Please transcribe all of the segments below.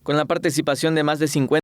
con la participación de más de 50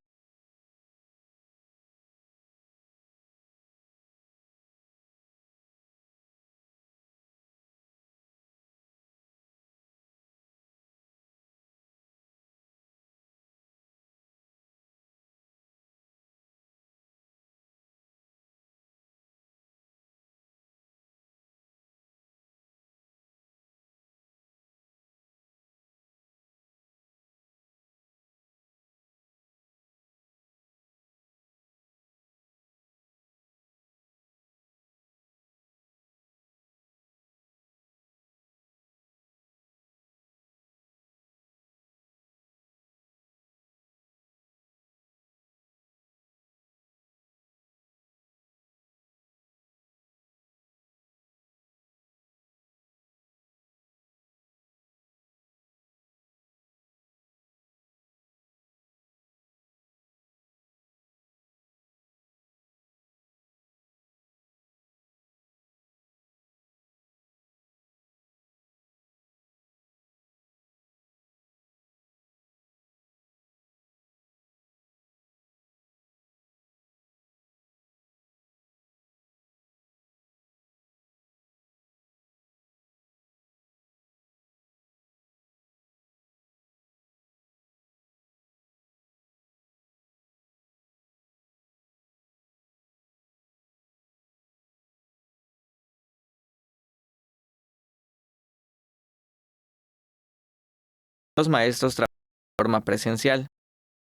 los maestros trabajan de forma presencial.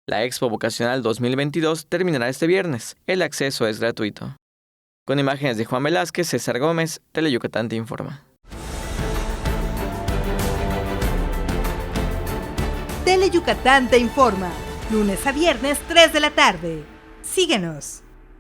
La Expo Vocacional 2022 terminará este viernes. El acceso es gratuito. Con imágenes de Juan Velázquez, César Gómez, Teleyucatán te informa. Teleyucatán te informa, lunes a viernes 3 de la tarde. Síguenos.